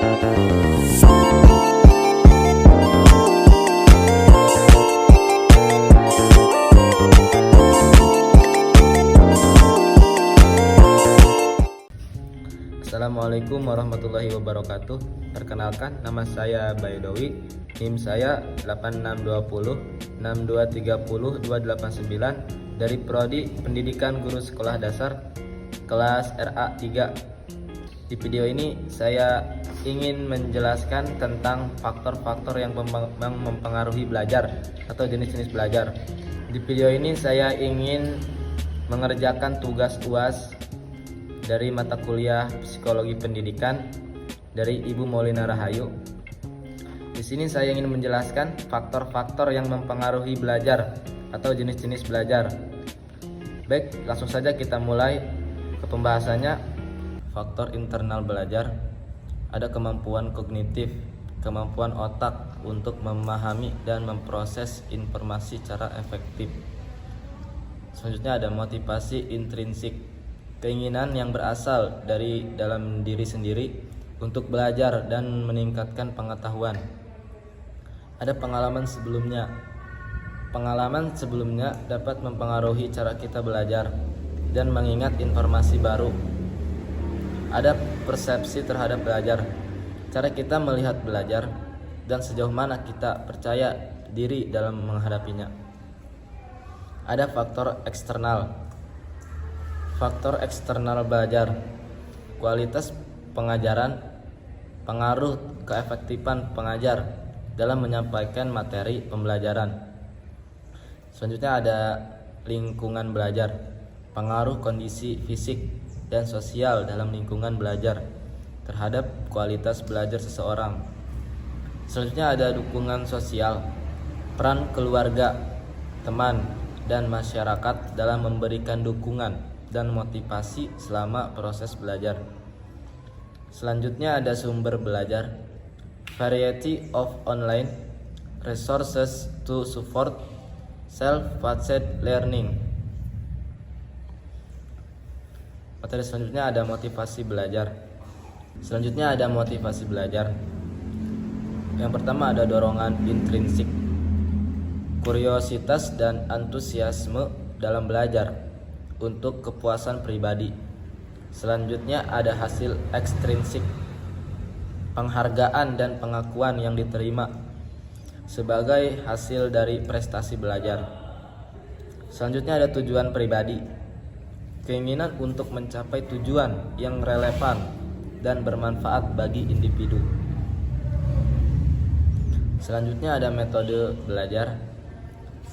Assalamualaikum warahmatullahi wabarakatuh. Perkenalkan, nama saya Bayodowi. NIM saya 8620 6230 289 dari Prodi Pendidikan Guru Sekolah Dasar kelas RA 3. Di video ini saya ingin menjelaskan tentang faktor-faktor yang mempengaruhi belajar atau jenis-jenis belajar. Di video ini saya ingin mengerjakan tugas UAS dari mata kuliah Psikologi Pendidikan dari Ibu Maulina Rahayu. Di sini saya ingin menjelaskan faktor-faktor yang mempengaruhi belajar atau jenis-jenis belajar. Baik, langsung saja kita mulai ke pembahasannya. Faktor internal belajar ada kemampuan kognitif, kemampuan otak untuk memahami dan memproses informasi secara efektif. Selanjutnya ada motivasi intrinsik, keinginan yang berasal dari dalam diri sendiri untuk belajar dan meningkatkan pengetahuan. Ada pengalaman sebelumnya. Pengalaman sebelumnya dapat mempengaruhi cara kita belajar dan mengingat informasi baru. Ada persepsi terhadap belajar, cara kita melihat belajar dan sejauh mana kita percaya diri dalam menghadapinya. Ada faktor eksternal. Faktor eksternal belajar, kualitas pengajaran, pengaruh keefektifan pengajar dalam menyampaikan materi pembelajaran. Selanjutnya ada lingkungan belajar, pengaruh kondisi fisik dan sosial dalam lingkungan belajar terhadap kualitas belajar seseorang. Selanjutnya ada dukungan sosial, peran keluarga, teman, dan masyarakat dalam memberikan dukungan dan motivasi selama proses belajar. Selanjutnya ada sumber belajar, variety of online resources to support self-paced learning. Materi selanjutnya ada motivasi belajar. Selanjutnya ada motivasi belajar. Yang pertama ada dorongan intrinsik, kuriositas dan antusiasme dalam belajar untuk kepuasan pribadi. Selanjutnya ada hasil ekstrinsik, penghargaan dan pengakuan yang diterima sebagai hasil dari prestasi belajar. Selanjutnya ada tujuan pribadi, keinginan untuk mencapai tujuan yang relevan dan bermanfaat bagi individu. Selanjutnya ada metode belajar,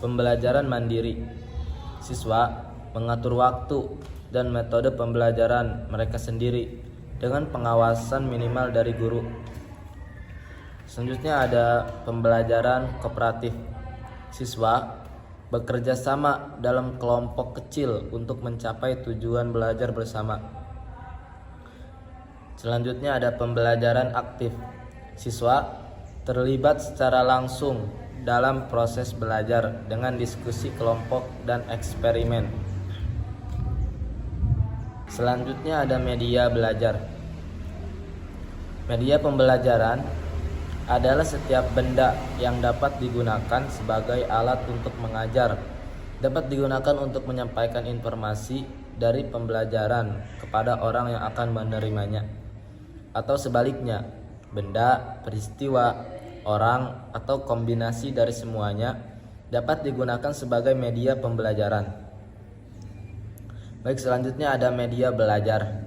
pembelajaran mandiri. Siswa mengatur waktu dan metode pembelajaran mereka sendiri dengan pengawasan minimal dari guru. Selanjutnya ada pembelajaran kooperatif. Siswa bekerja sama dalam kelompok kecil untuk mencapai tujuan belajar bersama. Selanjutnya ada pembelajaran aktif. Siswa terlibat secara langsung dalam proses belajar dengan diskusi kelompok dan eksperimen. Selanjutnya ada media belajar. Media pembelajaran adalah setiap benda yang dapat digunakan sebagai alat untuk mengajar, dapat digunakan untuk menyampaikan informasi dari pembelajaran kepada orang yang akan menerimanya, atau sebaliknya, benda, peristiwa, orang, atau kombinasi dari semuanya dapat digunakan sebagai media pembelajaran. Baik, selanjutnya ada media belajar.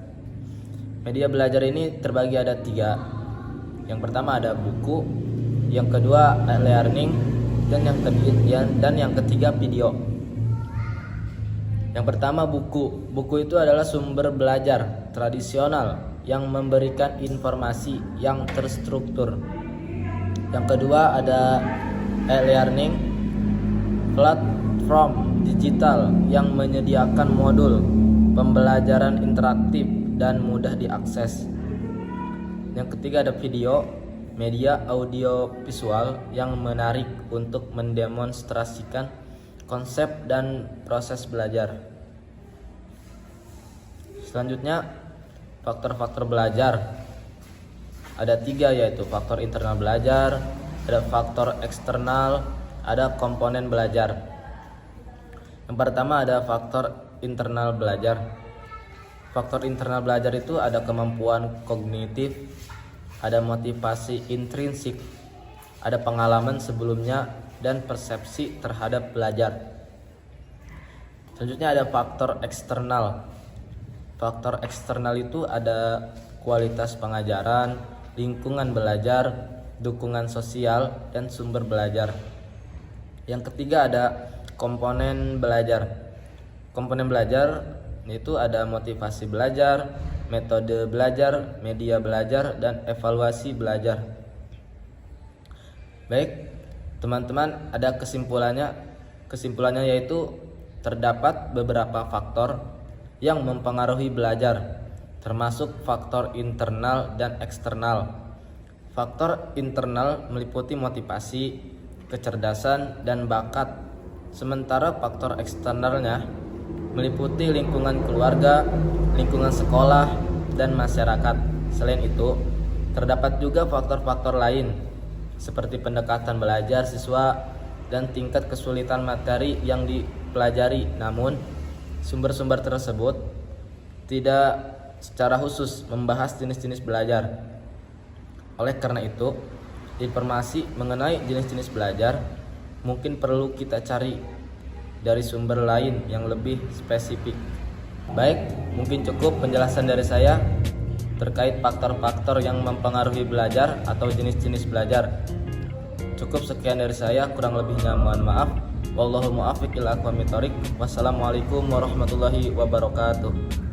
Media belajar ini terbagi ada 3. Yang pertama ada buku, yang kedua e-learning, dan yang ketiga video. Yang pertama buku. Buku itu adalah sumber belajar tradisional yang memberikan informasi yang terstruktur. Yang kedua ada e-learning, platform digital yang menyediakan modul pembelajaran interaktif dan mudah diakses. Yang ketiga ada video, media audio visual yang menarik untuk mendemonstrasikan konsep dan proses belajar. Selanjutnya faktor-faktor belajar. ada 3, yaitu faktor internal belajar, ada faktor eksternal, ada komponen belajar. Yang pertama ada faktor internal belajar. Faktor internal belajar itu ada kemampuan kognitif, ada motivasi intrinsik, ada pengalaman sebelumnya, dan persepsi terhadap belajar. Selanjutnya ada faktor eksternal. Faktor eksternal itu ada kualitas pengajaran, lingkungan belajar, dukungan sosial, dan sumber belajar. Yang ketiga ada komponen belajar. Komponen belajar itu ada motivasi belajar, metode belajar, media belajar, dan evaluasi belajar. Baik, teman-teman, ada kesimpulannya. Kesimpulannya yaitu terdapat beberapa faktor yang mempengaruhi belajar, termasuk faktor internal dan eksternal. Faktor internal meliputi motivasi, kecerdasan, dan bakat, sementara faktor eksternalnya meliputi lingkungan keluarga, lingkungan sekolah, dan masyarakat. Selain itu, terdapat juga faktor-faktor lain seperti pendekatan belajar siswa dan tingkat kesulitan materi yang dipelajari. Namun, sumber-sumber tersebut tidak secara khusus membahas jenis-jenis belajar. Oleh karena itu, informasi mengenai jenis-jenis belajar mungkin perlu kita cari dari sumber lain yang lebih spesifik. Baik, mungkin cukup penjelasan dari saya terkait faktor-faktor yang mempengaruhi belajar atau jenis-jenis belajar. Cukup sekian dari saya, kurang lebihnya mohon maaf. Wallahu muwaffiq ila aqwamit thoriq. Wassalamualaikum warahmatullahi wabarakatuh.